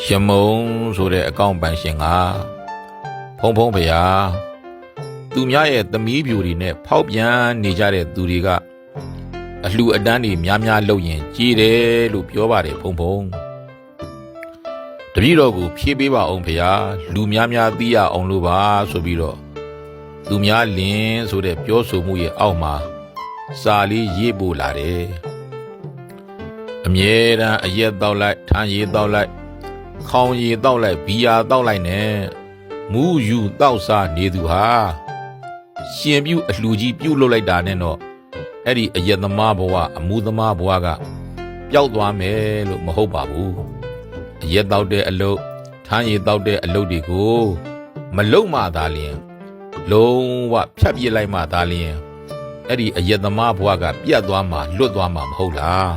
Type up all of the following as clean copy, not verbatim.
ရမုံဆိုတဲ့အကောင့်ပိုင်ရှင်ကဖုံဖုံဖေဟာသူများရဲ့သမီးပြူတွေနဲ့ဖောက်ပြန်နေကြတဲ့သူတွေကအလှအတန်းတွေများများလုပ်ရင်ကြီးတယ်လို့ပြောပါတယ်ဖုံဖုံတပည့်တော်ကိုဖြည့်ပေးပါအောင်ဖေဟာလူများများသိရအောင်လို့ပါဆိုပြီးတော့သူများလင်းဆိုတဲ့ပြောဆိုမှုရဲ့အောက်မှာစာလေးရေးပို့လာတယ်အမြဲတမ်းအရက်တောက်လိုက်ထမ်းရည်တောက်လိုက်ခေါင်းရည်တောက်လိုက်ဘီယာတောက်လိုက်နဲ့မူးယူတောက်စားနေသူဟာရှင်ပြုအလှကြီးပြုတ်လုလိုက်တာနဲ့တော့အဲ့ဒီအရက်သမားဘဝအမှုသမားဘဝကပျောက်သွားမယ်လို့မဟုတ်ပါဘူးအရက်တောက်တဲ့အလုပ်ထမ်းရည်တောက်တဲ့အလုပ်တွေကိုမလုံမှသာလျင်လုံးဝဖြတ်ပြစ်လိုက်မှသာလျင်အဲ့ဒီအရက်သမားဘဝကပြတ်သွားမှလွတ်သွားမှမဟုတ်လား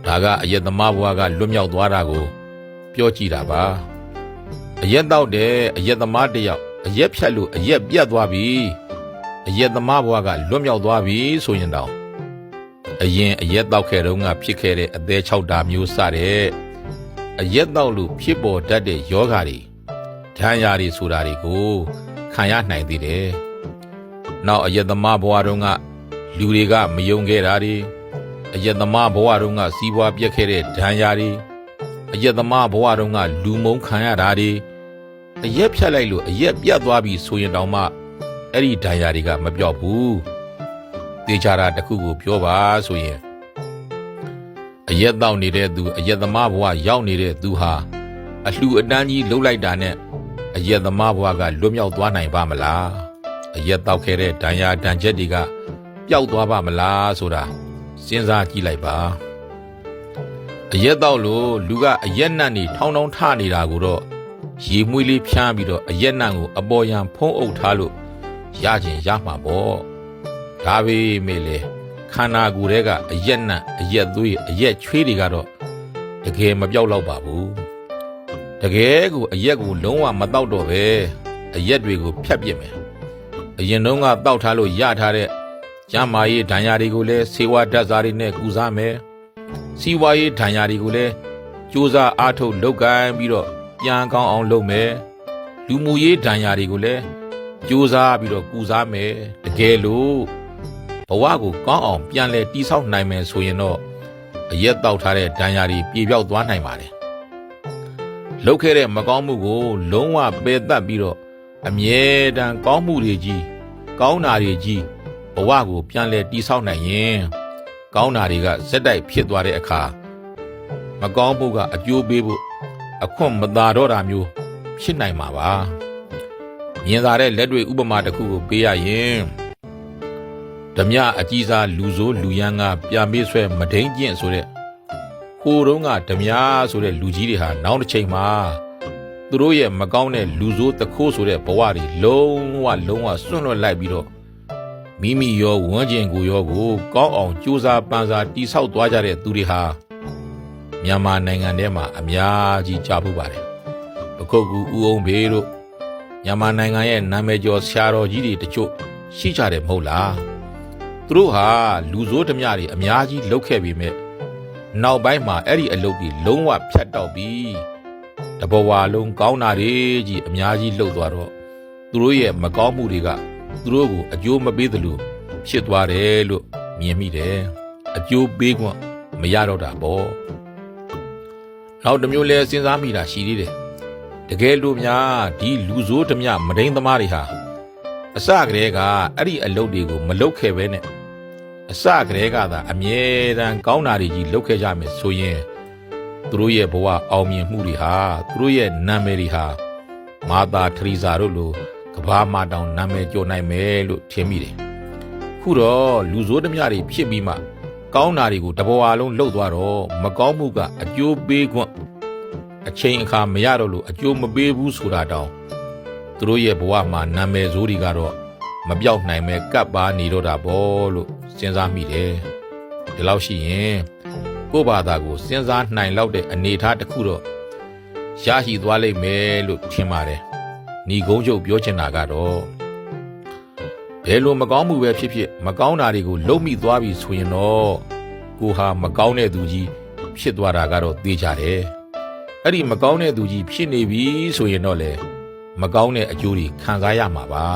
ဒါကအရက်သမားဘဝကလွတ်မြောက်သွားတာကိုပြောကြည့်တာပါအရက်တောက်တဲ့အရက်သမားတယောက်အရက်ဖြတ်လို့အရက်ပြတ်သွားပြီအရက်သမားဘဝကလွတ်မြောက်သွားပြီဆိုရင်တောင်အရင်အရက်တောက်ခဲ့တုန်းကဖြစ်ခဲ့တဲ့အသေးချောက်တာမျိုးစတဲ့အရက်တောက်လို့ဖြစ်ပေါ်တတ်တဲ့ယောဂါတွေဒဏ်ရာတွေဆိုတာတွေကိုခံရနိုင်သေးတယ်နောက်အရက်သမားဘဝတုန်းကလူတွေကမယုံခဲ့တာတွေအရက်သမားဘဝတုန်းကစီးပွားပြက်ခဲ့တဲ့ဒဏ်ရာတွေအရက်သမားဘဝတုန်းကလူမုန်းခံရတာတွေအရက်ဖြတ်လိုက်လို့အရက်ပြတ်သွားပြီဆိုရင်တောင်မှအဲ့ဒီဒဏ်ရာတွေကမပြောက်ဘူးတေချာတာတစ်ခုကိုပြောပါဆိုရင်အရက်တောက်နေတဲ့သူအရက်သမားဘဝရောက်နေတဲ့သူဟာအလှအတန်းကြီးလှုပ်လိုက်တာနဲ့အရက်သမားဘဝကလွတ်မြောက်သွားနိုင်ပါမလားအရက်တောက်ခဲ့တဲ့ဒဏ်ရာဒဏ်ချက်တွေကပျောက်သွားပါမလားဆိုတာစဉ်းစားကြည့်လိုက်ပါအရက်တောက်လို့လူကအရက်နံ့နေထောင်းထောင်းထနေတာကိုတော့ရေမွေးလေးဖြန်းပြီးတော့အရက်နံ့ကိုအပေါ်ယံဖုံးအုပ်ထားလို့ရခြင်းရမှာပေါ့ဒါပေမဲ့လေခန္ဓာကိုယ်ထဲကအရက်နံ့အရက်သွေးအရက်ချွေးတွေကတော့တကယ်မပြောက်တော့ပါဘူးတကယ်ကိုအရက်ကိုလုံးဝမတောက်တော့ပဲအရက်တွေကိုဖြတ်ပစ်မယ်အရင်တုန်းကတောက်ထားလို့ရထားတဲ့ကျမ်းမာရေးဒဏ်ရာတွေကိုလည်းဆေးဝါးဓာတ်စားတွေနဲ့ကုစားမယ်စီးပွားရေးဒဏ်ရာတွေကိုလည်းကြိုးစားအားထုတ်လုပ်ကိုင်ပြီးတော့ပြန်ကောင်းအောင်လုပ်မယ်လူမှုရေးဒဏ်ရာတွေကိုလည်းကြိုးစားပြီးတော့ကုစားမယ်တကယ်လို့ဘဝကိုကောင်းအောင်ပြန်လဲတိဆောက်နိုင်မယ်ဆိုရင်တော့အရက်တောက်ထားတဲ့ဒဏ်ရာတွေပြေပြောက်သွားနိုင်ပါတယ်လုပ်ခဲ့တဲ့မကောင်းမှုကိုလုံးဝပယ်တတ်ပြီးတော့အမြဲတမ်းကောင်းမှုတွေကြီးကောင်းတာတွေကြီးဘဝကိုပြန်လဲတိဆောက်နိုင်ရင်ကောင်းတာတွေကဇက်တိုက်ဖြစ်သွားတဲ့အခါမကောင်းမှုကအကျိုးပေးဖို့အခွင့်မသာတော့တာမျိုးဖြစ်နိုင်မှာပါမြင်သာတဲ့လက်တွေ့ဥပမာတစ်ခုကိုပေးရရင်ဓမြအကြီးစားလူဆိုးလူရန်ကပြမေးဆွဲမဒိန်ကျင့်ဆိုတဲ့ဟိုတုန်းကဓမြဆိုတဲ့လူကြီးတွေဟာနောက်တစ်ချိန်မှာသူတို့ရဲ့မကောင်းတဲ့လူဆိုးတခိုးဆိုတဲ့ဘဝတွေလုံးဝစွန့်လွတ်လိုက်ပြီးတော့မိမိရောဝန်းကျင်ကိုရောကိုကောင်းအောင်ကြိုးစားပန်းစားတိဆောက်သွားကြတဲ့သူတွေဟာမြန်မာနိုင်ငံထဲမှာအများကြီးကြားဖူးပါတယ်ပခုတ်ကူဦးအောင်ဘေးတို့မြန်မာနိုင်ငံရဲ့နာမည်ကျော်ဆရာတော်ကြီးတွေတချို့ရှိကြတယ်မဟုတ်လားသူတို့ဟာလူဆိုးဓမြတွေအများကြီးလုပ်ခဲ့ပေမဲ့နောက်ပိုင်းမှာအဲ့ဒီအလုပ်ကြီးလုံးဝဖြတ်တောက်ပြီးတဘဝလုံးကောင်းတာတွေကြီးအများကြီးလှုပ်သွားတော့သူတို့ရဲ့မကောင်းမှုတွေကသူတို့ကိုအကျိုးမပေးသလိုဖြစ်သွားတယ်လို့မြင်မိတယ်အကျိုးပေးခွင့်မရတော့တာပေါ့နောက်တစ်မျိုးလဲစဉ်းစားမိတာရှိသေးတယ်တကယ်လို့များဒီလူဆိုးဓမြမဒိန်သမားတွေဟာအစကတည်းကအဲ့ဒီအလုပ်တွေကိုမလုပ်ခဲ့ပဲနဲ့အစကတည်းကသာအမြဲတမ်းကောင်းတာတွေကြီးလုပ်ခဲ့ကြမယ်ဆိုရင်သူတို့ရဲ့ဘဝအောင်မြင်မှုတွေဟာသူတို့ရဲ့နာမည်တွေဟာမာသာထရီဇာတို့လိုကဘာမာတောင်နာမည်ကျော်နိုင်မယ်လို့ထင်မိတယ်ခုတော့လူဆိုးဓမြတွေဖြစ်ပြီးမှကောင်းတာတွေကိုတဘဝလုံးလှုပ်သွားတော့မကောင်းမှုကအကျိုးပေးခွင့်အချိန်အခါမရတော့လို့အကျိုးမပေးဘူးဆိုတာတောင်သူတို့ရဲ့ဘဝမှာနာမည်ဆိုးတွေကတော့မပြောက်နိုင်မဲ့ကပ်ပါနေတော့တာပေါ့လို့စဉ်းစားမိတယ်ဒီလောက်ရှိရင်ကိုယ့်ဘာသာကိုစဉ်းစားနိုင်လောက်တဲ့အနေအထားတစ်ခုတော့ရရှိသွားလိမ့်မယ်လို့ထင်ပါတယ်ညီကုန်းချုပ်ပြောချင်တာကတော့ဘယ်လိုမကောင်းမှုပဲဖြစ်ဖြစ်မကောင်းတာတွေကိုလုံးမိသွားပြီဆိုရင်တော့ကိုဟာမကောင်းတဲ့သူကြီးဖြစ်သွားတာကတော့သိကြတယ် အဲ့ဒီမကောင်းတဲ့သူကြီးဖြစ်နေပြီဆိုရင်တော့လေမကောင်းတဲ့အကျိုးတွေခံစားရမှာပါ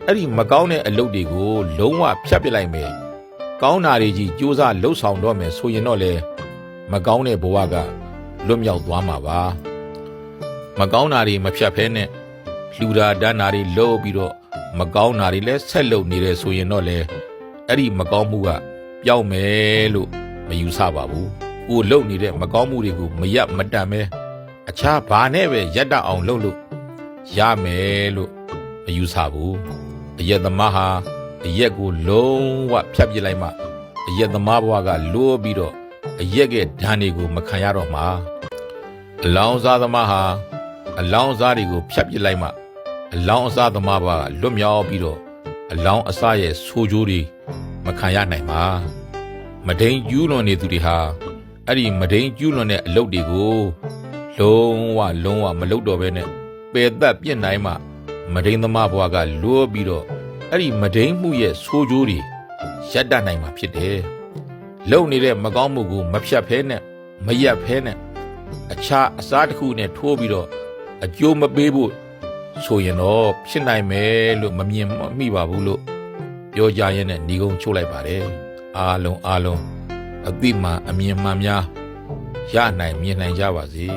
အဲ့ဒီမကောင်းတဲ့အလုပ်တွေကိုလုံးဝဖျက်ပစ်လိုက်မယ်ကောင်းတာတွေကြီးစူးစမ်းလှုပ်ဆောင်တော့မယ်ဆိုရင်တော့လေမကောင်းတဲ့ဘဝကလွတ်မြောက်သွားမှာပါမကောင်းတာတွေမဖြတ်ဖဲနဲ့လူတာတန်းတာတွေလုပ်ပြီးတော့မကောင်းတာတွေလည်းဆက်လုပ်နေတယ်ဆိုရင်တော့လေအဲ့ဒီမကောင်းမှုကပျောက်မယ်လို့မယူဆပါဘူးကိုလုပ်နေတဲ့မကောင်းမှုတွေကိုမရက်မတန်ပဲအခြားဘာနဲ့ပဲရက်တအောင်လုပ်လို့ရမယ်လို့မယူဆဘူးအယက်သမားဟာအယက်ကိုလုံးဝဖြတ်ပစ်လိုက်မှအယက်သမားဘဝကလိုးပြီးတော့အယက်ကဒဏ်တွေကိုမခံရတော့မှာအလောင်းစားသမားဟာအလောင်းစားတွေကိုဖြတ်ပစ်လိုက်မှအလောင်းအစားသမားဘဝကလွတ်မြောက်ပြီးတော့အလောင်းအစားရဲ့ဆိုးကျိုးတွေမခံရနိုင်ပါမဒိန်ကျူးလွန်နေသူတွေဟာအဲ့ဒီမဒိန်ကျူးလွန်တဲ့အလုပ်တွေကိုလုံးဝမလုပ်တော့ဘဲနဲ့ပယ်သက်ပြစ်နိုင်မှမဒိန်သမားဘဝကလွတ်ပြီးတော့အဲ့ဒီမဒိန်မှုရဲ့ဆိုးကျိုးတွေရပ်တန့်နိုင်မှာဖြစ်တယ်လုံနေတဲ့မကောင်းမှုကိုမဖြတ်ဖဲနဲ့မရက်ဖဲနဲ့အခြားအစားတစ်ခုနဲ့ထိုးပြီးတော့အကျိုးမပေးဖို့ဆိုရင်တော့ဖြစ်နိုင်မယ်လို့မမြင်မိပါဘူးလို့ပြောကြရတဲ့ညီကုန်းချိုးလိုက်ပါတယ်အားလုံးအသိမှန်အမြင်မှန်များရနိုင်မြင်နိုင်ကြပါစေ